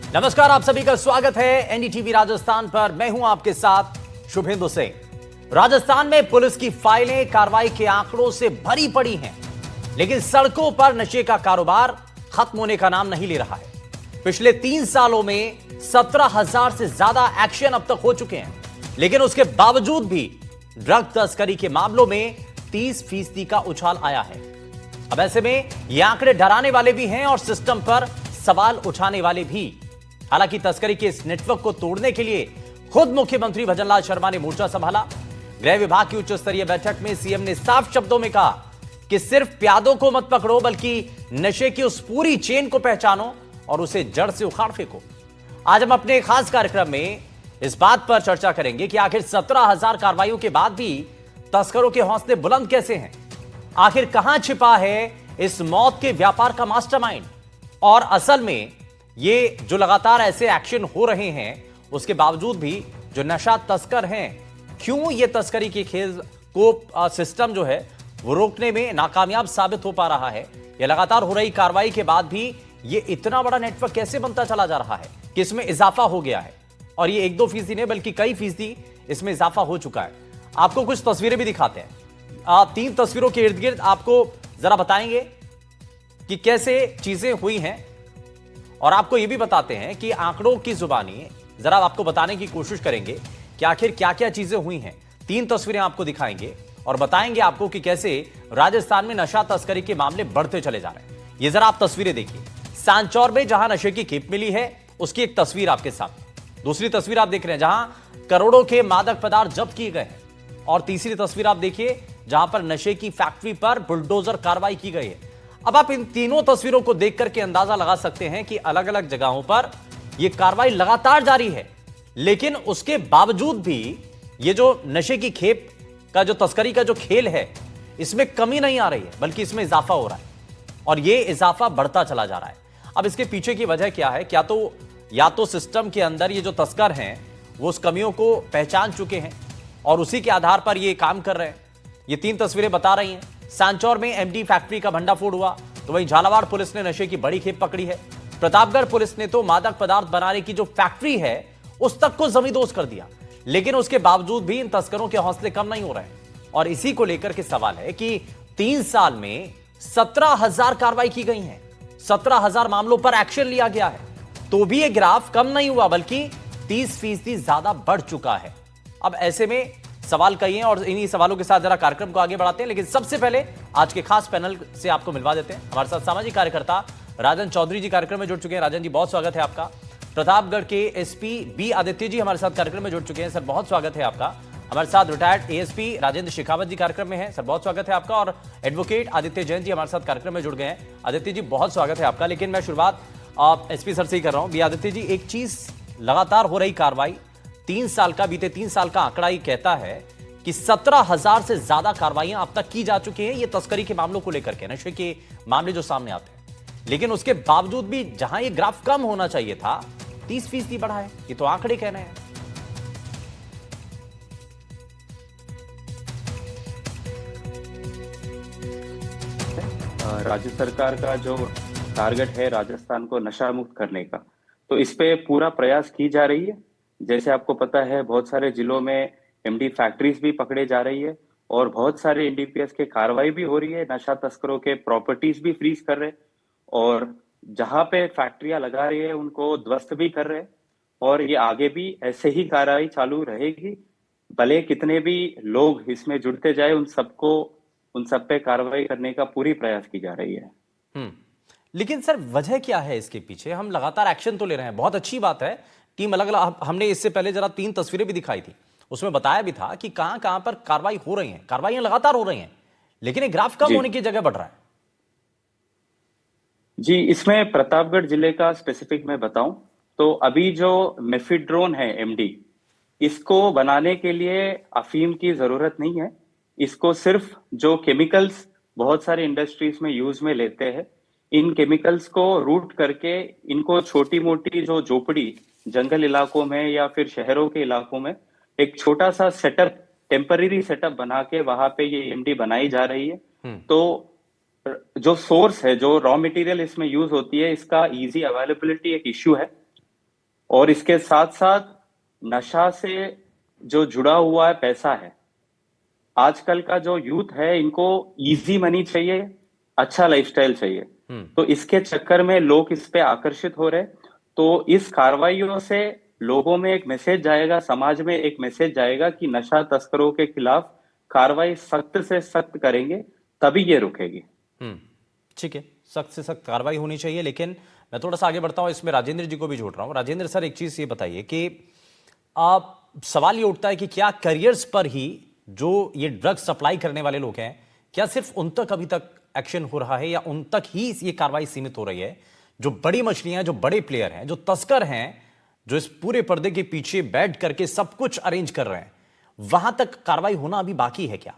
नमस्कार, आप सभी का स्वागत है एनडीटीवी राजस्थान पर। मैं हूं आपके साथ शुभेंदु सिंह। राजस्थान में पुलिस की फाइलें कार्रवाई के आंकड़ों से भरी पड़ी हैं, लेकिन सड़कों पर नशे का कारोबार खत्म होने का नाम नहीं ले रहा है। पिछले 3 सालों में 17,000 से ज्यादा एक्शन अब तक हो चुके हैं, लेकिन उसके बावजूद भी ड्रग तस्करी के मामलों में 30% का उछाल आया है। अब ऐसे में ये आंकड़े डराने वाले भी हैं और सिस्टम पर सवाल उठाने वाले भी। हालांकि तस्करी के इस नेटवर्क को तोड़ने के लिए खुद मुख्यमंत्री भजनलाल शर्मा ने मोर्चा संभाला। गृह विभाग की उच्च स्तरीय बैठक में सीएम ने साफ शब्दों में कहा कि सिर्फ प्यादों को मत पकड़ो, बल्कि नशे की उस पूरी चेन को पहचानो और उसे जड़ से उखाड़ फेंको। आज हम अपने खास कार्यक्रम में इस बात पर चर्चा करेंगे कि आखिर 17,000 कार्रवाइयों के बाद भी तस्करों के हौसले बुलंद कैसे हैं। आखिर कहां छिपा है इस मौत के व्यापार का मास्टरमाइंड, और असल में ये जो लगातार ऐसे एक्शन हो रहे हैं उसके बावजूद भी जो नशा तस्कर हैं, क्यों ये तस्करी के खेल को सिस्टम जो है वो रोकने में नाकामयाब साबित हो पा रहा है। ये लगातार हो रही कार्रवाई के बाद भी ये इतना बड़ा नेटवर्क कैसे बनता चला जा रहा है कि इसमें इजाफा हो गया है, और ये 1-2% नहीं बल्कि कई फीसदी इसमें इजाफा हो चुका है। आपको कुछ तस्वीरें भी दिखाते हैं। 3 तस्वीरों के इर्द गिर्द आपको जरा बताएंगे कि कैसे चीजें हुई हैं, और आपको यह भी बताते हैं कि आंकड़ों की जुबानी जरा आपको बताने की कोशिश करेंगे कि आखिर क्या क्या चीजें हुई हैं। 3 तस्वीरें आपको दिखाएंगे और बताएंगे आपको कि कैसे राजस्थान में नशा तस्करी के मामले बढ़ते चले जा रहे हैं। ये जरा आप तस्वीरें देखिए। सांचौर में जहां नशे की खेप मिली है उसकी एक तस्वीर आपके साथ। दूसरी तस्वीर आप देख रहे हैं जहां करोड़ों के मादक पदार्थ जब्त किए गए हैं, और तीसरी तस्वीर आप देखिए जहां पर नशे की फैक्ट्री पर बुलडोजर कार्रवाई की गई है। अब आप इन तीनों तस्वीरों को देख करके अंदाजा लगा सकते हैं कि अलग अलग जगहों पर यह कार्रवाई लगातार जारी है, लेकिन उसके बावजूद भी ये जो नशे की खेप का जो तस्करी का जो खेल है इसमें कमी नहीं आ रही है, बल्कि इसमें इजाफा हो रहा है, और यह इजाफा बढ़ता चला जा रहा है। अब इसके पीछे की वजह क्या है? या तो सिस्टम के अंदर ये जो तस्कर हैं वो उस कमियों को पहचान चुके हैं और उसी के आधार पर ये काम कर रहे हैं। ये 3 तस्वीरें बता रही हैं। सांचौर में एमडी फैक्ट्री का भंडाफोड़ हुआ, तो वहीं झालावाड़ पुलिस ने नशे की बड़ी खेप पकड़ी है। प्रतापगढ़ पुलिस ने तो मादक पदार्थ बनाने की जो फैक्ट्री है उस तक को जमींदोज कर दिया, लेकिन उसके बावजूद भी इन तस्करों के हौसले कम नहीं हो रहे हैं। और इसी को लेकर के सवाल है कि 3 साल में 17,000 कार्रवाई की गई है, 17,000 मामलों पर एक्शन लिया गया है, तो भी यह ग्राफ कम नहीं हुआ बल्कि 30% ज्यादा बढ़ चुका है। अब ऐसे में सवाल कई हैं और इन्हीं सवालों के साथ जरा कार्यक्रम को आगे बढ़ाते हैं, लेकिन सबसे पहले आज के खास पैनल से आपको मिलवा देते हैं। हमारे साथ सामाजिक कार्यकर्ता राजन चौधरी जी कार्यक्रम में जुड़ चुके हैं। राजन जी, बहुत स्वागत है आपका। प्रतापगढ़ के एसपी बी आदित्य जी हमारे साथ कार्यक्रम में जुड़ चुके हैं। सर, बहुत स्वागत है आपका। हमारे साथ रिटायर्ड एएसपी राजेंद्र शेखावत जी कार्यक्रम में है। सर, बहुत स्वागत है आपका। और एडवोकेट आदित्य जैन जी हमारे साथ कार्यक्रम में जुड़ गए हैं। आदित्य जी, बहुत स्वागत है आपका। लेकिन मैं शुरुआत एसपी सर से ही कर रहा हूं। बी आदित्य जी, एक चीज लगातार हो रही कार्रवाई, 3 साल का बीते 3 साल का आंकड़ा ही कहता है कि 17,000 से ज्यादा कार्रवाइयां अब तक की जा चुकी हैं ये तस्करी के मामलों को लेकर के, नशे के मामले जो सामने आते हैं। लेकिन उसके बावजूद भी जहां ये ग्राफ कम होना चाहिए था, 30% बढ़ा है। ये तो आंकड़े कहने हैं। राज्य सरकार का जो टारगेट है राजस्थान को नशा मुक्त करने का, तो इस पे पूरा प्रयास की जा रही है। जैसे आपको पता है, बहुत सारे जिलों में एमडी फैक्ट्रीज भी पकड़े जा रही है और बहुत सारे एनडीपीएस के कार्रवाई भी हो रही है। नशा तस्करों के प्रॉपर्टीज भी फ्रीज कर रहे हैं और जहां पे फैक्ट्रियां लगा रही है उनको ध्वस्त भी कर रहे हैं, और ये आगे भी ऐसे ही कार्रवाई चालू रहेगी। भले कितने भी लोग इसमें जुड़ते जाए, उन सब पे कार्रवाई करने का पूरी प्रयास की जा रही है। लेकिन सर, वजह क्या है इसके पीछे? हम लगातार एक्शन तो ले रहे हैं, बहुत अच्छी बात है। टीम अलग अलग, हमने इससे पहले जरा 3 तस्वीरें भी दिखाई थी, उसमें बताया भी था कि कहां कहां पर कार्रवाई हो रही है। कार्रवाइयां लगातार हो रही हैं, लेकिन ये ग्राफ कम होने की जगह बढ़ रहा है। जी, इसमें प्रतापगढ़ जिले का स्पेसिफिक मैं बताऊं तो अभी जो मेफिड्रोन है एमडी, इसको बनाने के लिए अफीम की जरूरत नहीं है। इसको सिर्फ जो केमिकल्स बहुत सारे इंडस्ट्रीज में यूज में लेते हैं, इन केमिकल्स को रूट करके इनको छोटी मोटी जो झोपड़ी जंगल इलाकों में या फिर शहरों के इलाकों में एक छोटा सा सेटअप, टेम्पररी सेटअप बना के वहां पे ये एमडी बनाई जा रही है। तो जो सोर्स है, जो रॉ मटेरियल इसमें यूज होती है, इसका इजी अवेलेबिलिटी एक इश्यू है। और इसके साथ साथ नशा से जो जुड़ा हुआ है पैसा है, आजकल का जो यूथ है इनको इजी मनी चाहिए, अच्छा लाइफस्टाइल चाहिए। तो इसके चक्कर में लोग इस पे आकर्षित हो रहे। तो इस कार्रवाइयों से लोगों में एक मैसेज जाएगा, समाज में एक मैसेज जाएगा कि नशा तस्करों के खिलाफ कार्रवाई सख्त से सख्त करेंगे, तभी ये रुकेगी। ठीक है, सख्त से सख्त कार्रवाई होनी चाहिए। लेकिन मैं थोड़ा सा आगे बढ़ता हूं, इसमें राजेंद्र जी को भी जोड़ रहा हूं। राजेंद्र सर, एक चीज ये बताइए कि आप सवाल ये उठता है कि क्या करियर्स पर ही जो ये ड्रग्स सप्लाई करने वाले लोग हैं, क्या सिर्फ उन तक अभी तक एक्शन हो रहा है या उन तक ही ये कार्रवाई सीमित हो रही है? जो बड़ी मछलियां हैं, जो बड़े प्लेयर हैं, जो तस्कर हैं, जो इस पूरे पर्दे के पीछे बैठ करके सब कुछ अरेंज कर रहे हैं, वहां तक कार्रवाई होना अभी बाकी है क्या?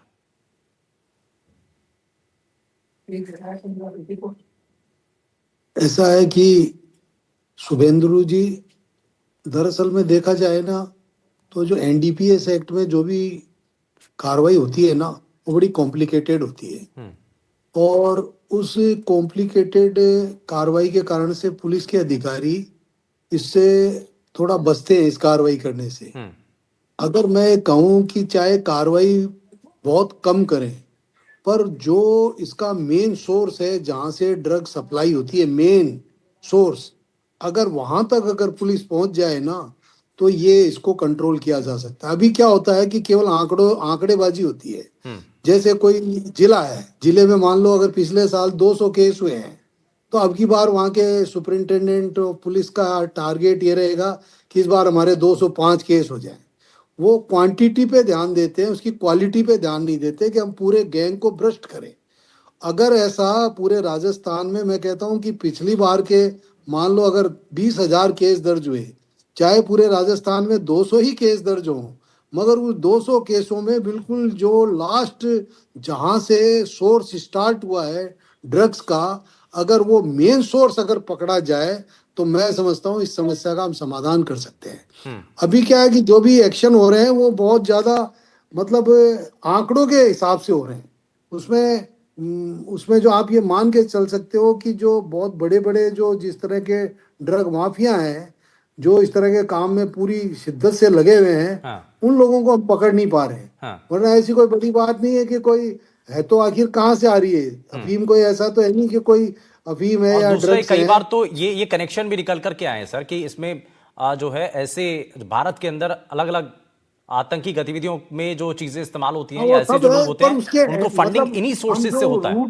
ऐसा है कि शुभेंदु जी, दरअसल में देखा जाए ना, तो जो एनडीपीएस एक्ट में जो भी कार्रवाई होती है ना, वो बड़ी कॉम्प्लिकेटेड होती है। और उस कॉम्प्लिकेटेड कार्रवाई के कारण से पुलिस के अधिकारी इससे थोड़ा बचते हैं, इस कार्रवाई करने से। अगर मैं कहूँ कि चाहे कार्रवाई बहुत कम करें, पर जो इसका मेन सोर्स है, जहां से ड्रग सप्लाई होती है, मेन सोर्स, अगर वहां तक अगर पुलिस पहुंच जाए ना, तो ये इसको कंट्रोल किया जा सकता है। अभी क्या होता है कि केवल आंकड़ेबाजी होती है। जैसे कोई जिला है, जिले में मान लो अगर पिछले साल 200 केस हुए हैं, तो अब की बार वहां के सुपरिंटेंडेंट पुलिस का टारगेट ये रहेगा कि इस बार हमारे 205 केस हो जाए। वो क्वांटिटी पे ध्यान देते हैं, उसकी क्वालिटी पे ध्यान नहीं देते कि हम पूरे गैंग को भ्रष्ट करें। अगर ऐसा पूरे राजस्थान में, मैं कहता हूं कि पिछली बार के मान लो अगर 20,000 केस दर्ज हुए, चाहे पूरे राजस्थान में 200 ही केस दर्ज हों, मगर उस 200 केसों में बिल्कुल जो लास्ट जहां से सोर्स स्टार्ट हुआ है ड्रग्स का, अगर वो मेन सोर्स अगर पकड़ा जाए, तो मैं समझता हूँ इस समस्या का हम समाधान कर सकते हैं। अभी क्या है कि जो भी एक्शन हो रहे हैं वो बहुत ज्यादा, मतलब आंकड़ों के हिसाब से हो रहे हैं। उसमें जो आप ये मान के चल सकते हो कि जो बहुत बड़े बड़े जो जिस तरह के ड्रग माफिया हैं, जो इस तरह के काम में पूरी शिद्दत से लगे हुए हैं, उन लोगों को हम पकड़ नहीं पा रहे हैं। वरना ऐसी कोई बड़ी बात नहीं है कि कोई है, तो आखिर कहाँ से आ रही है अफीम? कोई ऐसा तो है नहीं कि कोई अफीम है या ड्रग्स कई है। बार तो ये कनेक्शन भी निकल करके आए हैं सर, कि इसमें जो है ऐसे भारत के अंदर अलग अलग आतंकी गतिविधियों में जो चीजें इस्तेमाल होती हैं या ऐसे जो लोग होते हैं, उनको फंडिंग इन्हीं सोर्सेज से होता है।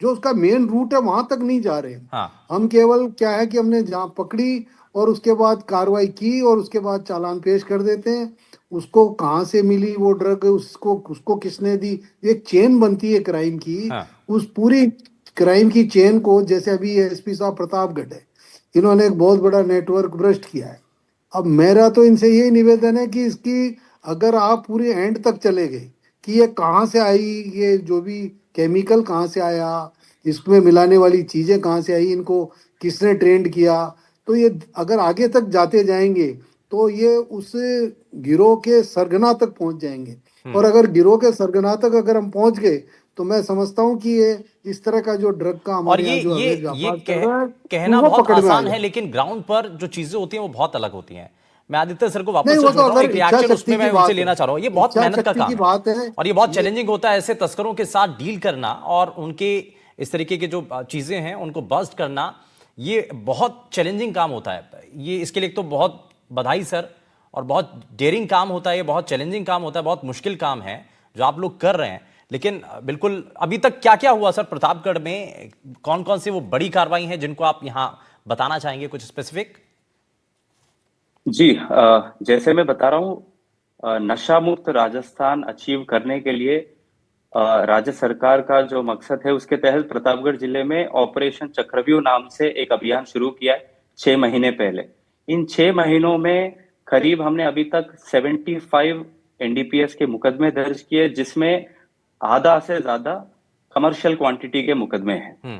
जो उसका मेन रूट है वहां तक नहीं जा रहे हैं। हम केवल क्या है कि हमने जहां पकड़ी और उसके बाद कार्रवाई की और उसके बाद चालान पेश कर देते हैं। उसको कहाँ से मिली वो ड्रग, उसको किसने दी, एक चेन बनती है क्राइम की। उस पूरी क्राइम की चेन को, जैसे अभी एसपी साहब प्रतापगढ़ है, इन्होंने एक बहुत बड़ा नेटवर्क भ्रष्ट किया है। अब मेरा तो इनसे यही निवेदन है कि इसकी अगर आप पूरे एंड तक चले गए कि ये कहाँ से आई, ये जो भी केमिकल कहाँ से आया, इसमें मिलाने वाली चीजें कहाँ से आई, इनको किसने ट्रेंड किया, तो ये अगर आगे तक जाते जाएंगे तो ये उस गिरोह के सरगना तक पहुंच जाएंगे। और अगर गिरोह के सरगना तक अगर हम पहुंच गए, तो मैं समझता हूं कि ये इस तरह का जो ड्रग का हमारे यहाँ जो कहना बहुत आसान है, लेकिन ग्राउंड पर जो चीजें होती हैं वो बहुत अलग होती हैं। मैं आदित्य सर को वापस से जोड़ रहा हूं, एक रिएक्शन उसमें मैं उनसे लेना चाह रहा हूं। ये बहुत मेहनत का काम है और ये बहुत चैलेंजिंग होता है ऐसे तस्करों के साथ डील करना, और उनके इस तरीके की जो चीजें हैं उनको बस्ट करना, ये बहुत चैलेंजिंग काम होता है। ये इसके लिए तो बहुत बधाई सर, और बहुत डेयरिंग काम होता है, ये बहुत चैलेंजिंग काम होता है, बहुत मुश्किल काम है जो आप लोग कर रहे हैं। लेकिन बिल्कुल, अभी तक क्या क्या हुआ सर प्रतापगढ़ में? कौन कौन सी वो बड़ी कार्रवाई हैं जिनको आप यहां बताना चाहेंगे, कुछ स्पेसिफिक? जी, जैसे मैं बता रहा हूं, नशा मुक्त राजस्थान अचीव करने के लिए राज्य सरकार का जो मकसद है, उसके तहत प्रतापगढ़ जिले में ऑपरेशन चक्रव्यूह नाम से एक अभियान शुरू किया है 6 महीने पहले। इन 6 महीनों में करीब हमने अभी तक 75 एनडीपीएस के मुकदमे दर्ज किए, जिसमें आधा से ज्यादा कमर्शियल क्वांटिटी के मुकदमे हैं।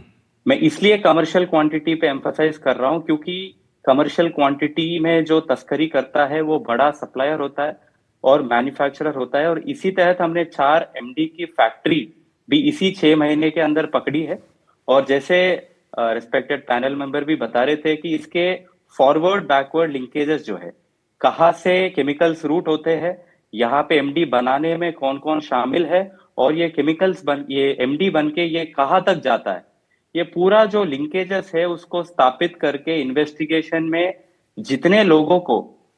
मैं इसलिए कमर्शियल क्वांटिटी पे एम्फसाइज कर रहा हूं क्योंकि कमर्शियल क्वांटिटी में जो तस्करी करता है वो बड़ा सप्लायर होता है और मैन्युफैक्चरर होता है। और इसी तहत हमने 4 एमडी की फैक्ट्री भी इसी 6 महीने के अंदर पकड़ी है। और जैसे रिस्पेक्टेड पैनल मेंबर भी बता रहे थे कि इसके फॉरवर्ड बैकवर्ड लिंकेजेस जो है, कहाँ से केमिकल्स रूट होते हैं, यहाँ पे एमडी बनाने में कौन कौन शामिल है, और ये एमडी बन के ये कहाँ तक जाता है, ये पूरा जो लिंकेजेस है उसको स्थापित करके इन्वेस्टिगेशन में जितने लोगों को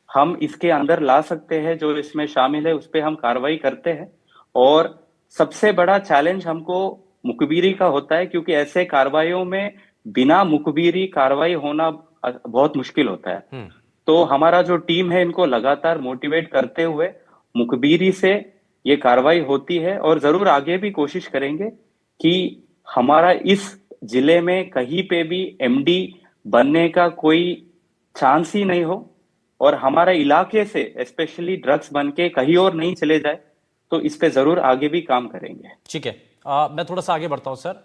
हम इसके अंदर ला सकते हैं जो इसमें शामिल है, उस पर हम कार्रवाई करते हैं। और सबसे बड़ा चैलेंज हमको मुखबिरी का होता है, क्योंकि ऐसे कार्रवाइयों में बिना मुखबिरी कार्रवाई होना बहुत मुश्किल होता है। तो हमारा जो टीम है इनको लगातार मोटिवेट करते हुए मुखबिरी से ये कार्रवाई होती है, और जरूर आगे भी कोशिश करेंगे कि हमारा इस जिले में कहीं पे भी एमडी बनने का कोई चांस ही नहीं हो, और हमारे इलाके से स्पेशली ड्रग्स बन के कहीं और नहीं चले जाए। तो इस पे जरूर आगे भी काम करेंगे। ठीक है, मैं थोड़ा सा आगे बढ़ता हूं सर।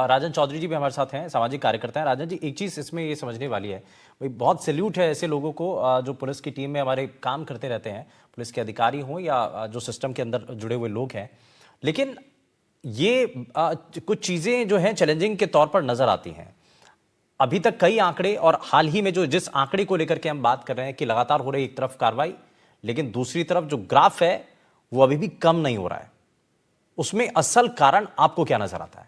राजन चौधरी जी भी हमारे साथ हैं, सामाजिक कार्यकर्ता हैं। राजन जी, एक चीज़ इसमें ये समझने वाली है भाई, बहुत सैल्यूट है ऐसे लोगों को जो पुलिस की टीम में हमारे काम करते रहते हैं, पुलिस के अधिकारी हों या जो सिस्टम के अंदर जुड़े हुए लोग हैं। लेकिन ये कुछ चीज़ें जो हैं चैलेंजिंग के तौर पर नज़र आती हैं। अभी तक कई आंकड़े, और हाल ही में जो जिस आंकड़े को लेकर के हम बात कर रहे हैं कि लगातार हो रही एक तरफ कार्रवाई, लेकिन दूसरी तरफ जो ग्राफ है वो अभी भी कम नहीं हो रहा है। उसमें असल कारण आपको क्या नजर आता है?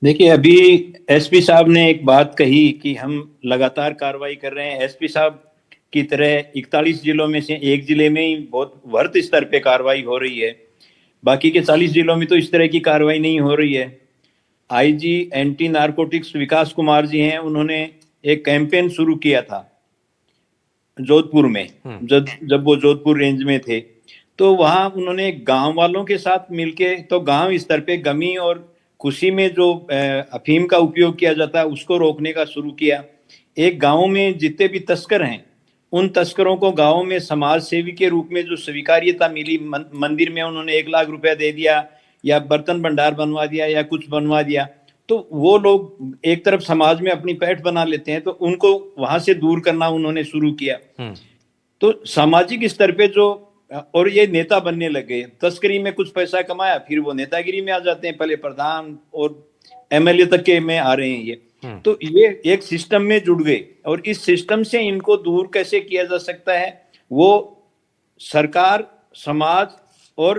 देखिए, अभी एसपी साहब ने एक बात कही कि हम लगातार कार्रवाई कर रहे हैं। एसपी साहब की तरह 41 जिलों में से एक जिले में ही बहुत वर्त स्तर पे कार्रवाई हो रही है, बाकी के 40 जिलों में तो इस तरह की कार्रवाई नहीं हो रही है। आईजी एंटी नारकोटिक्स विकास कुमार जी हैं, उन्होंने एक कैंपेन शुरू किया था जोधपुर में। जब वो जोधपुर रेंज में थे तो वहां उन्होंने गांव वालों के साथ मिलके, तो गांव स्तर पे गमी और खुशी में जो अफीम का उपयोग किया जाता है उसको रोकने का शुरू किया। एक गांव में जितने भी तस्कर हैं उन तस्करों को गांव में समाज सेवी के रूप में जो स्वीकार्यता मिली, मंदिर में उन्होंने 1 लाख रुपया दे दिया या बर्तन भंडार बनवा दिया या कुछ बनवा दिया, तो वो लोग एक तरफ समाज में अपनी पैठ बना लेते हैं, तो उनको वहां से दूर करना उन्होंने शुरू किया। तो सामाजिक स्तर पे जो, और ये नेता बनने लगे, तस्करी में कुछ पैसा कमाया फिर वो नेतागिरी में आ जाते हैं, पहले प्रधान और एमएलए तक के में आ रहे हैं ये। तो ये एक सिस्टम में जुड़ गए, और इस सिस्टम से इनको दूर कैसे किया जा सकता है, वो सरकार, समाज और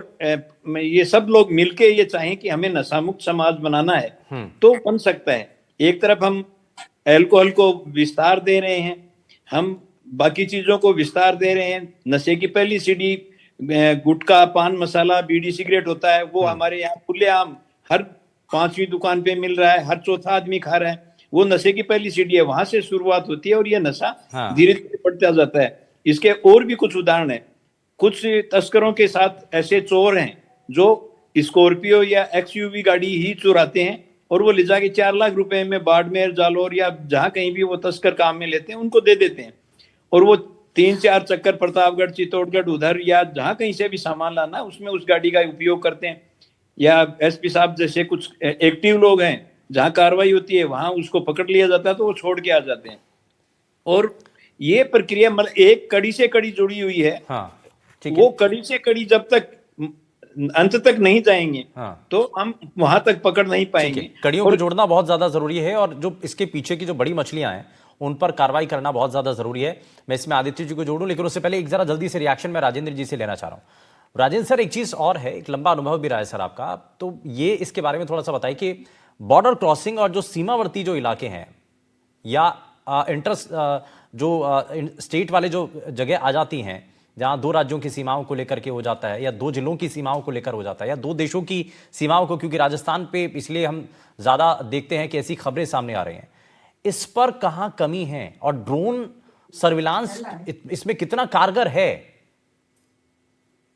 ये सब लोग मिलके ये चाहें कि हमें नशा मुक्त समाज बनाना है तो बन सकता है। एक तरफ हम अल्कोहल को विस्तार दे रहे हैं, हम बाकी चीजों को विस्तार दे रहे हैं। नशे की पहली सीढ़ी गुटखा, पान मसाला, बीड़ी सिगरेट होता है, वो हमारे यहाँ खुलेआम हर 5वीं दुकान पे मिल रहा है, हर चौथा आदमी खा रहा है। वो नशे की पहली सीढ़ी है, वहां से शुरुआत होती है और ये नशा धीरे धीरे बढ़ता जाता है। इसके और भी कुछ उदाहरण है। कुछ तस्करों के साथ ऐसे चोर हैं जो स्कॉर्पियो या एक्सयूवी गाड़ी ही चुराते हैं और वो ले जाके 4 लाख रुपए में बाड़मेर, जालोर या जहां कहीं भी वो तस्कर काम में लेते हैं उनको दे देते हैं, और वो 3-4 चक्कर प्रतापगढ़, चित्तौड़गढ़, उधर या जहां कहीं से भी सामान लाना उसमें उस गाड़ी का उपयोग करते हैं। या एसपी साहब जैसे कुछ एक्टिव लोग हैं, जहां कार्रवाई होती है वहां उसको पकड़ लिया जाता है तो वो छोड़ के आ जाते हैं। और ये प्रक्रिया मतलब एक कड़ी से कड़ी जुड़ी हुई है। वो कड़ी से कड़ी जब तक अंत तक नहीं जाएंगे तो हम वहां तक पकड़ नहीं पाएंगे। कड़ियों को जोड़ना बहुत ज्यादा जरूरी है, और जो इसके पीछे की जो बड़ी मछलियां हैं उन पर कार्रवाई करना बहुत ज्यादा जरूरी है। मैं इसमें आदित्य जी को जोड़ूं, लेकिन उससे पहले एक जरा जल्दी से रिएक्शन मैं राजेंद्र जी से लेना चाह रहा हूं। राजेंद्र सर, एक चीज और है, एक लंबा अनुभव भी रहा है सर आपका, तो ये इसके बारे में थोड़ा सा बताइए कि बॉर्डर क्रॉसिंग और जो सीमावर्ती जो इलाके हैं या स्टेट वाले जो जगह आ जाती हैं जहां 2 राज्यों की सीमाओं को लेकर के हो जाता है, या 2 जिलों की सीमाओं को लेकर हो जाता है, या 2 देशों की सीमाओं को, क्योंकि राजस्थान पे इसलिए हम ज्यादा देखते हैं कि ऐसी खबरें सामने आ रही हैं, इस पर कहां कमी है और ड्रोन सर्विलांस इसमें कितना कारगर है?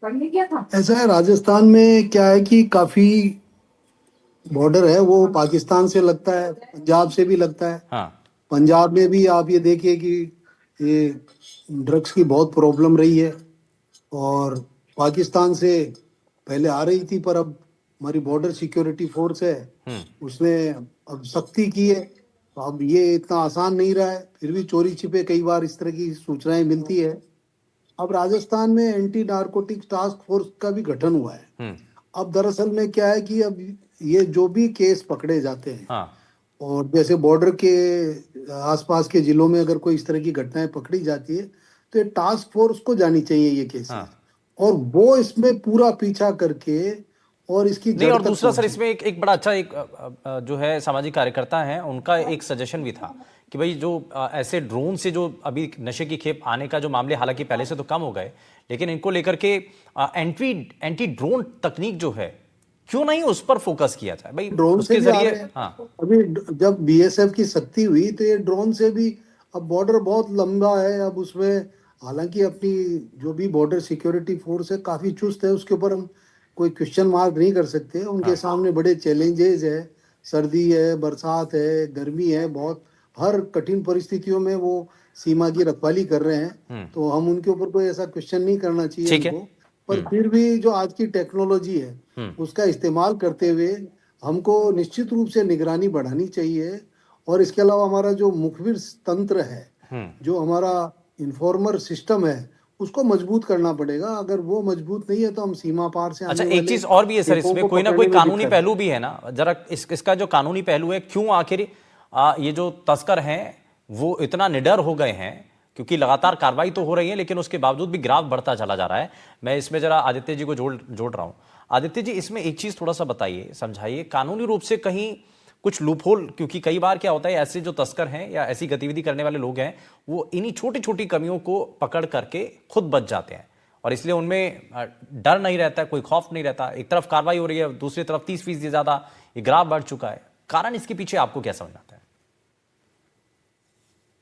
ऐसा है, राजस्थान में क्या है कि काफी बॉर्डर है, वो पाकिस्तान से लगता है, पंजाब से भी लगता है। पंजाब में भी आप ये देखिए कि ये ड्रग्स की बहुत प्रॉब्लम रही है, और पाकिस्तान से पहले आ रही थी, पर अब हमारी बॉर्डर सिक्योरिटी फोर्स है उसने अब सख्ती की है, तो अब ये इतना आसान नहीं रहा है। फिर भी चोरी छिपे कई बार इस तरह की सूचनाएं मिलती है। अब राजस्थान में एंटी नारकोटिक्स टास्क फोर्स का भी गठन हुआ है। अब दरअसल में क्या है कि अब ये जो भी केस पकड़े जाते हैं और जैसे बॉर्डर के आसपास के जिलों में अगर कोई इस तरह की घटनाएं पकड़ी जाती है तो ये टास्क फोर्स को जानी चाहिए ये केसेस, हाँ। और वो इसमें पूरा पीछा करके और इसकी नहीं, जड़ और तक दूसरा सर पहुंचे। इसमें एक बड़ा अच्छा जो है सामाजिक कार्यकर्ता हैं, उनका एक सजेशन भी था कि भाई जो ऐसे ड्रोन से जो अभी नशे की खेप आने का जो मामले हालांकि पहले से तो कम हो गए, लेकिन इनको लेकर के एंटी ड्रोन तकनीक जो है, क्यों नहीं उस पर फोकस किया जाए भाई, ड्रोन से उसके भी आ जरिए। रहे हैं। हाँ, अभी जब बीएसएफ की सख्ती हुई तो ये ड्रोन से भी, अब बॉर्डर बहुत लंबा है, अब उसमें हालांकि अपनी जो भी बॉर्डर सिक्योरिटी फोर्स है काफी चुस्त है, उसके ऊपर हम कोई क्वेश्चन मार्क नहीं कर सकते। उनके सामने बड़े चैलेंजेस है, सर्दी है, बरसात है, गर्मी है, बहुत हर कठिन परिस्थितियों में वो सीमा की रखवाली कर रहे हैं, तो हम उनके ऊपर कोई ऐसा क्वेश्चन नहीं करना चाहिए ठीक है। हमको। पर फिर भी जो आज की टेक्नोलॉजी है उसका इस्तेमाल करते हुए हमको निश्चित रूप से निगरानी बढ़ानी चाहिए, और इसके अलावा हमारा जो मुखबिर तंत्र है, जो हमारा इन्फॉर्मर सिस्टम है, उसको मजबूत करना पड़ेगा। अगर वो मजबूत नहीं है तो हम सीमा पार से अच्छा, आने एक वाले चीज और भी है सर, खेपों इसमें को कोई ना कोई पकड़ने में कानूनी दिक्कत पहलू भी है ना, जरा इसका जो कानूनी पहलू है, क्यों आखिर ये जो तस्कर हैं वो इतना निडर हो गए हैं, क्योंकि लगातार कार्रवाई तो हो रही है लेकिन उसके बावजूद भी ग्राफ बढ़ता चला जा रहा है। मैं इसमें जरा आदित्य जी को जोड़ रहा हूं। आदित्य जी, इसमें एक चीज थोड़ा सा बताइए, समझाइए, कानूनी रूप से कहीं कुछ लूपहोल, क्योंकि कई बार क्या होता है, ऐसे जो तस्कर हैं या ऐसी गतिविधि करने वाले लोग हैं, वो इन्हीं छोटी छोटी कमियों को पकड़ करके खुद बच जाते हैं, और इसलिए उनमें डर नहीं रहता, कोई खौफ नहीं रहता। एक तरफ कार्रवाई हो रही है, दूसरी तरफ 30% ज्यादा ये ग्राफ बढ़ चुका है। कारण इसके पीछे आपको क्या समझ आता है?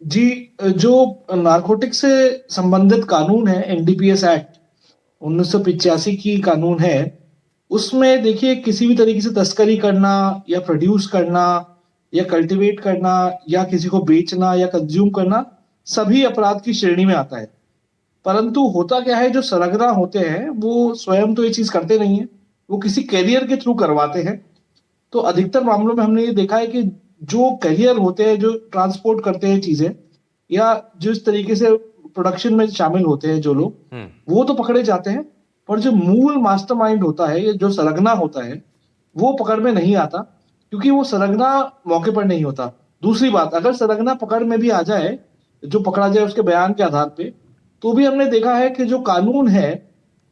जी, जो नारकोटिक से संबंधित कानून है, एनडीपीएस एक्ट 1985 की कानून है, उसमें देखिए किसी भी तरीके से तस्करी करना या प्रोड्यूस करना या कल्टीवेट करना या किसी को बेचना या कंज्यूम करना सभी अपराध की श्रेणी में आता है। परंतु होता क्या है, जो सरगना होते हैं वो स्वयं तो ये चीज करते नहीं है, वो किसी कैरियर के थ्रू करवाते हैं। तो अधिकतर मामलों में हमने ये देखा है कि जो कैरियर होते हैं, जो ट्रांसपोर्ट करते हैं चीजें, या जिस तरीके से प्रोडक्शन में शामिल होते हैं जो लोग, वो तो पकड़े जाते हैं, पर जो मूल मास्टरमाइंड होता है या जो सरगना होता है वो पकड़ में नहीं आता, क्योंकि वो सरगना मौके पर नहीं होता। दूसरी बात, अगर सरगना पकड़ में भी आ जाए, जो पकड़ा जाए उसके बयान के आधार पे, तो भी हमने देखा है कि जो कानून है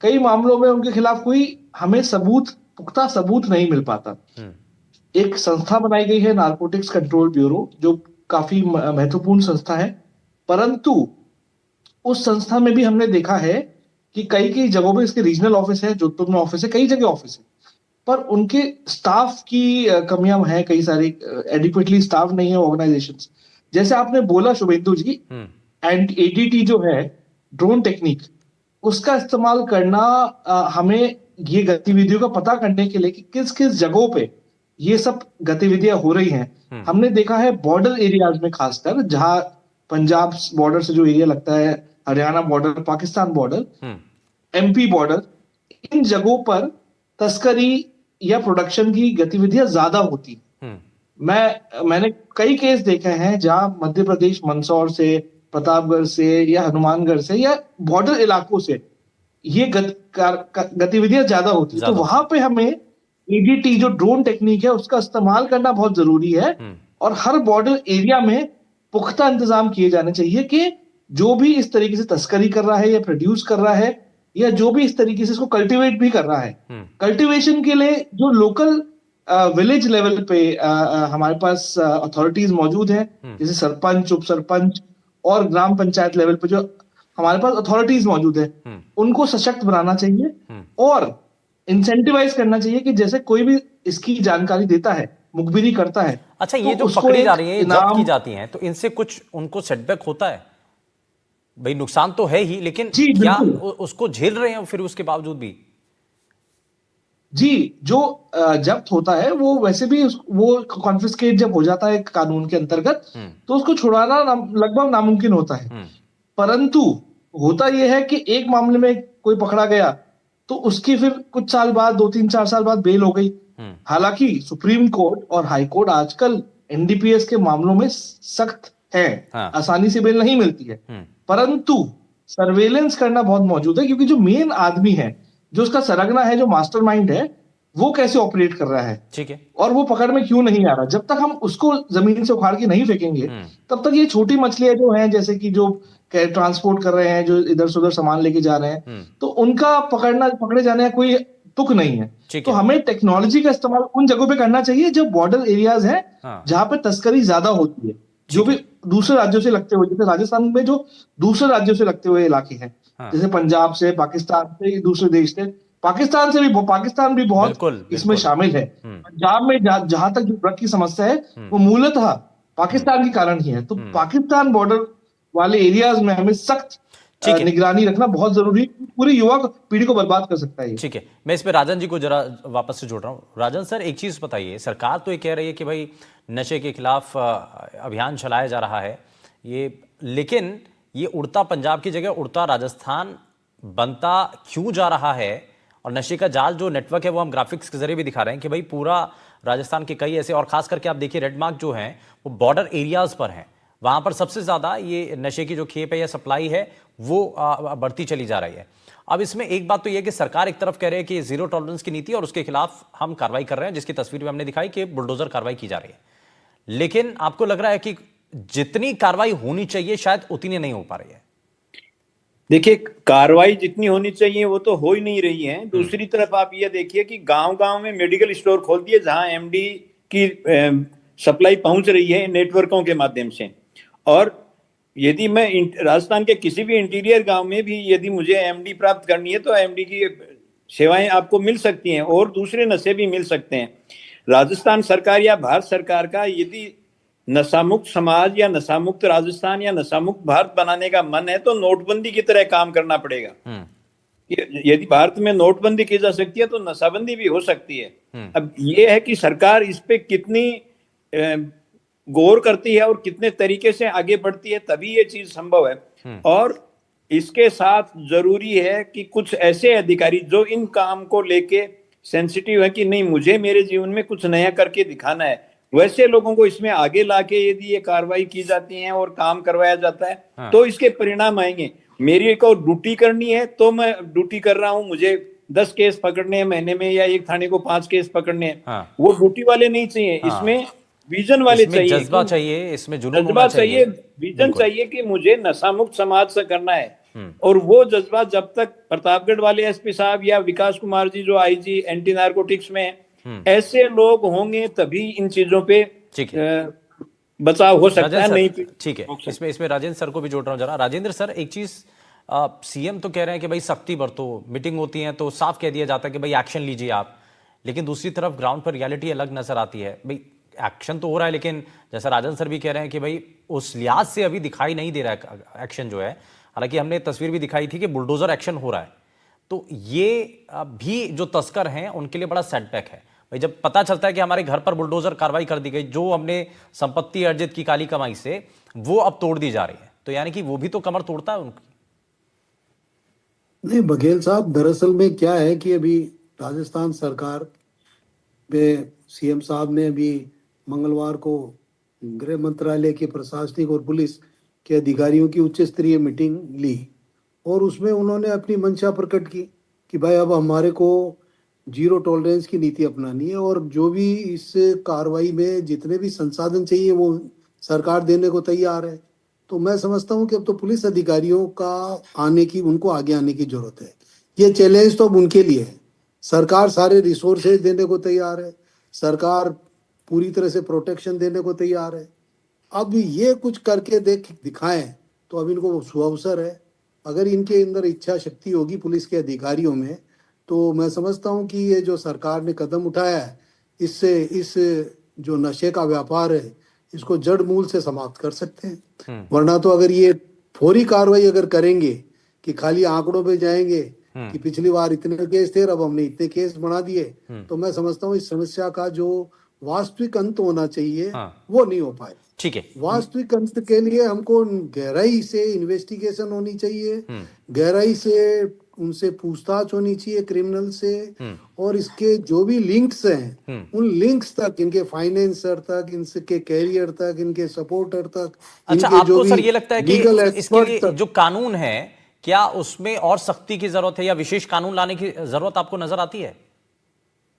कई मामलों में उनके खिलाफ कोई हमें पुख्ता सबूत नहीं मिल पाता। एक संस्था बनाई गई है, नारकोटिक्स कंट्रोल ब्यूरो, जो काफी महत्वपूर्ण संस्था है, परंतु उस संस्था में भी हमने देखा है कि कई कई जगहों पे, इसके रीजनल ऑफिस है, जोधपुर में ऑफिस है, कई जगह ऑफिस है, पर उनके स्टाफ की कमियां हैं, कई सारी एडिक्वेटली स्टाफ नहीं है ऑर्गेनाइजेशंस। जैसे आपने बोला शुभेंदु जी, एंड एडीटी जो है, ड्रोन टेक्निक, उसका इस्तेमाल करना हमें ये गतिविधियों का पता करने के लिए कि किस किस जगहों पे ये सब गतिविधियां हो रही हैं। हमने देखा है बॉर्डर एरियाज में, खासकर जहां पंजाब बॉर्डर से जो एरिया लगता है, Haryana border, Pakistan border, MP border, इन जगहों पर तस्करी या प्रोडक्शन की गतिविधियां ज्यादा होती हैं। मैंने कई केस देखे हैं जहां मध्य प्रदेश मंदसौर से, प्रतापगढ़ से या हनुमानगढ़ से या बॉर्डर इलाकों से ये गतिविधियां ज्यादा होती है। तो वहां पे हमें एडीटी, जो ड्रोन टेक्निक है, उसका इस्तेमाल करना बहुत जरूरी है, और हर बॉर्डर एरिया में पुख्ता इंतजाम किए जाने चाहिए कि जो भी इस तरीके से तस्करी कर रहा है या प्रोड्यूस कर रहा है, या जो भी इस तरीके से इसको कल्टीवेट भी कर रहा है, कल्टीवेशन के लिए जो लोकल विलेज लेवल पे हमारे पास अथॉरिटीज मौजूद हैं, जैसे सरपंच, उप सरपंच और ग्राम पंचायत लेवल पे जो हमारे पास अथॉरिटीज मौजूद है, उनको सशक्त बनाना चाहिए और इंसेंटिवाइज करना चाहिए कि जैसे कोई भी इसकी जानकारी देता है, मुखबिरी करता है। अच्छा, ये जो पकड़ी जा रही है, जब्त की जाती हैं, तो इनसे कुछ उनको सेटबैक होता है भाई? नुकसान तो है ही, लेकिन क्या उसको झेल रहे हैं फिर उसके बावजूद भी? जी, जो जब्त होता है वो वैसे भी वो कॉन्फिस्केट जब हो जाता है कानून के अंतर्गत, तो उसको छुड़ाना लगभग नामुमकिन होता है। परंतु होता यह है कि एक मामले में कोई पकड़ा गया तो उसकी फिर कुछ साल बाद, 2-3-4 साल बाद बेल हो गई। हालांकि सुप्रीम कोर्ट और हाई कोर्ट आजकल एनडीपीएस के मामलों में सख्त है, आसानी से बेल नहीं मिलती है, परंतु सर्वेलेंस करना बहुत मौजूद है, क्योंकि जो मेन आदमी है, जो उसका सरगना है, जो मास्टरमाइंड है, वो कैसे ऑपरेट कर रहा है ठीक है। और वो पकड़ में क्यों नहीं आ रहा। जब तक हम उसको जमीन से उखाड़ के नहीं फेंकेंगे, तब तक ये छोटी मछलियां जो हैं, जैसे कि जो ट्रांसपोर्ट कर रहे हैं, जो इधर से उधर सामान लेके जा रहे हैं, तो उनका पकड़े जाने का कोई तुक नहीं है। ठीक तो है। हमें टेक्नोलॉजी का इस्तेमाल उन जगहों पे करना चाहिए जब बॉर्डर एरियाज हैं, हाँ। जहां पे तस्करी ज्यादा होती है, जो ठीक भी दूसरे राज्यों से लगते हुए, जैसे राजस्थान में जो दूसरे राज्यों से लगते हुए इलाके हैं, हाँ। जैसे पंजाब से, पाकिस्तान से, दूसरे देश से, पाकिस्तान भी बहुत बिल्कुल इसमें बिल्कुल। शामिल है। पंजाब में जहां तक जो ड्रग की समस्या है, वो मूलतः पाकिस्तान के कारण ही है। तो पाकिस्तान बॉर्डर वाले एरियाज में हमें सख्त ठीक है। निगरानी रखना बहुत जरूरी है। पूरी युवा पीढ़ी को बर्बाद कर सकता है ये। ठीक है, मैं इस पे राजन जी को जरा वापस से जोड़ रहा हूँ। राजन सर, एक चीज बताइए, सरकार तो ये कह रही है कि भाई नशे के खिलाफ अभियान चलाया जा रहा है ये, लेकिन ये उड़ता पंजाब की जगह उड़ता राजस्थान बनता क्यों जा रहा है? और नशे का जाल जो नेटवर्क है वो हम ग्राफिक्स के जरिए भी दिखा रहे हैं कि भाई पूरा राजस्थान के कई ऐसे, और खास करके आप देखिए रेड मार्क जो हैं वो बॉर्डर एरियाज पर हैं, वहां पर सबसे ज्यादा ये नशे की जो खेप है या सप्लाई है वो बढ़ती चली जा रही है। अब इसमें एक बात तो यह कि सरकार एक तरफ कह रही है कि जीरो टॉलरेंस की नीति और उसके खिलाफ हम कार्रवाई कर रहे हैं, जिसकी तस्वीर में हमने दिखाई कि बुलडोजर कार्रवाई की जा रही है, लेकिन आपको लग रहा है कि जितनी कार्रवाई होनी चाहिए शायद उतनी नहीं हो पा रही है? देखिए, कार्रवाई जितनी होनी चाहिए वो तो हो ही नहीं रही है। दूसरी तरफ आप ये देखिए कि गांव-गांव में मेडिकल स्टोर खोल दिए जहां एमडी की सप्लाई पहुंच रही है नेटवर्कों के माध्यम से। और यदि मैं राजस्थान के किसी भी इंटीरियर गांव में भी यदि मुझे एमडी प्राप्त करनी है तो एमडी की सेवाएं आपको मिल सकती हैं और दूसरे नशे भी मिल सकते हैं। राजस्थान सरकार या भारत सरकार का यदि नशामुक्त समाज या नशामुक्त राजस्थान या नशामुक्त भारत बनाने का मन है तो नोटबंदी की तरह काम करना पड़ेगा। यदि भारत में नोटबंदी की जा सकती है तो नशाबंदी भी हो सकती है। अब ये है कि सरकार इस पे कितनी गौर करती है और कितने तरीके से आगे बढ़ती है, तभी ये चीज संभव है। और इसके साथ जरूरी है कि कुछ ऐसे अधिकारी जो इन काम को लेके सेंसिटिव है कि नहीं मुझे मेरे जीवन में कुछ नया करके दिखाना है, वैसे लोगों को इसमें आगे लाके यदि ये कार्रवाई की जाती है और काम करवाया जाता है तो इसके परिणाम आएंगे। मेरी को ड्यूटी करनी है तो मैं ड्यूटी कर रहा हूं, मुझे 10 केस पकड़ने हैं महीने में या एक थाने को 5 केस पकड़ने हैं, वो ड्यूटी वाले नहीं चाहिए। इसमें विजन वाले चाहिए, जज्बा चाहिए, इसमें जुनून जज्बा चाहिए, विजन चाहिए कि मुझे नशामुक्त समाज से करना है। और वो जज्बा जब तक प्रतापगढ़ वाले एसपी साहब या विकास कुमार जी जो आईजी एंटी नारकोटिक्स में ऐसे लोग होंगे तभी इन चीजों पे बचाव हो सकता है। नहीं ठीक है, इसमें राजेंद्र सर को भी जोड़ रहा हूं जरा। राजेंद्र सर, एक चीज सीएम तो कह रहे हैं कि भाई सख्ती बरतो, मीटिंग होती है तो साफ कह दिया जाता है कि भाई एक्शन लीजिए आप, लेकिन दूसरी तरफ ग्राउंड पर रियलिटी अलग नजर आती है। भाई एक्शन तो हो रहा है, लेकिन जैसा राजन सर भी कह रहे हैं कि भाई उस लिहाज से अभी दिखाई नहीं दे रहा है एक्शन जो है। हालांकि हमने तस्वीर भी दिखाई थी कि बुलडोजर एक्शन हो रहा है, तो ये भी जो तस्कर हैं उनके लिए बड़ा सेटबैक है। भाई जब पता चलता है कि हमारे घर पर बुलडोजर कार्रवाई कर दी गई, जो हमने संपत्ति अर्जित की काली कमाई से, वो अब तोड़ दी जा रही है, तो यानी कि वो भी तो कमर तोड़ता है उनकी। नहीं बघेल साहब, दरअसल में क्या है कि अभी राजस्थान सरकार में सीएम साहब ने अभी मंगलवार को गृह मंत्रालय के प्रशासनिक और पुलिस के अधिकारियों की उच्च स्तरीय मीटिंग ली और उसमें उन्होंने अपनी मंशा प्रकट की कि भाई अब हमारे को जीरो टॉलरेंस की नीति अपनानी है और जो भी इस कार्रवाई में जितने भी संसाधन चाहिए वो सरकार देने को तैयार है। तो मैं समझता हूँ कि अब तो पुलिस अधिकारियों का उनको आगे आने की जरूरत है। ये चैलेंज तो अब उनके लिए है। सरकार सारे रिसोर्सेज देने को तैयार है, सरकार पूरी तरह से प्रोटेक्शन देने को तैयार है। अब ये कुछ करके दिखाएं तो अब इनको सुअवसर है। अगर इनके अंदर इच्छा शक्ति होगी पुलिस के अधिकारियों में, तो मैं समझता हूं कि ये जो सरकार ने कदम उठाया है, इससे इस जो नशे का व्यापार है इसको जड़ मूल से समाप्त कर सकते हैं। वरना तो अगर ये फौरी कार्रवाई अगर करेंगे कि खाली आंकड़ों पे जाएंगे कि पिछली बार इतने केस थे अब हमने इतने केस बढ़ा दिए, तो मैं समझता हूँ इस समस्या का जो वास्तविक अंत होना चाहिए वो नहीं हो पाए। ठीक है, वास्तविक अंत के लिए हमको गहराई से इन्वेस्टिगेशन होनी चाहिए, गहराई से उनसे पूछताछ होनी चाहिए क्रिमिनल से, और इसके जो भी लिंक्स हैं उन लिंक्स तक, इनके फाइनेंसर तक, इनके कैरियर तक, इनके सपोर्टर तक। अच्छा, आपको सर ये लगता है कि इसके लिए जो कानून है क्या उसमें और सख्ती की जरूरत है या विशेष कानून लाने की जरूरत आपको नजर आती है?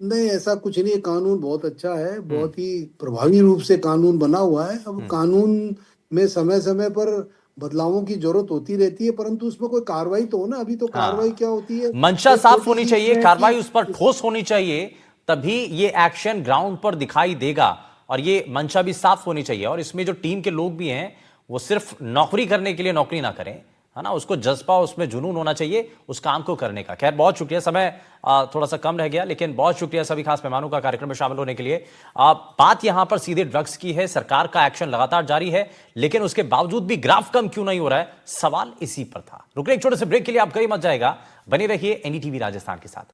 नहीं, ऐसा कुछ नहीं है। कानून बहुत अच्छा है, बहुत ही प्रभावी रूप से कानून बना हुआ है। अब कानून में समय समय पर बदलावों की जरूरत होती रहती है, परंतु उसमें कोई कार्रवाई तो हो ना। अभी तो कार्रवाई क्या होती है, मंशा एक साफ छोटी होनी सी चाहिए, है कार्रवाई कि उस पर ठोस होनी चाहिए, तभी ये एक्शन ग्राउंड पर दिखाई देगा। और ये मंशा भी साफ होनी चाहिए। और इसमें जो टीम के लोग भी हैं, वो सिर्फ नौकरी करने के लिए नौकरी ना करें, है ना, उसको जज्बा, उसमें जुनून होना चाहिए उस काम को करने का। खैर, बहुत शुक्रिया, समय थोड़ा सा कम रह गया, लेकिन बहुत शुक्रिया सभी खास मेहमानों का कार्यक्रम में शामिल होने के लिए। बात यहां पर सीधे ड्रग्स की है, सरकार का एक्शन लगातार जारी है, लेकिन उसके बावजूद भी ग्राफ कम क्यों नहीं हो रहा है, सवाल इसी पर था। रुकने एक छोटे से ब्रेक के लिए, आप कहीं मत जाएगा, बने रहिए एनडीटीवी राजस्थान के साथ।